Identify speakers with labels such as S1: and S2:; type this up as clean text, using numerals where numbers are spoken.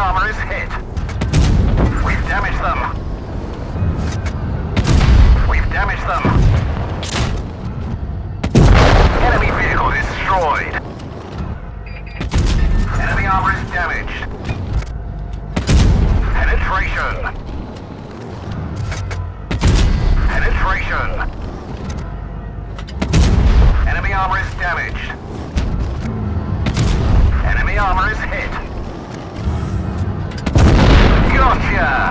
S1: armor is hit. We've damaged them. We've damaged them. Enemy vehicle destroyed. Enemy armor is damaged. Penetration. Penetration. Enemy armor is damaged. Enemy armor is hit. Gotcha!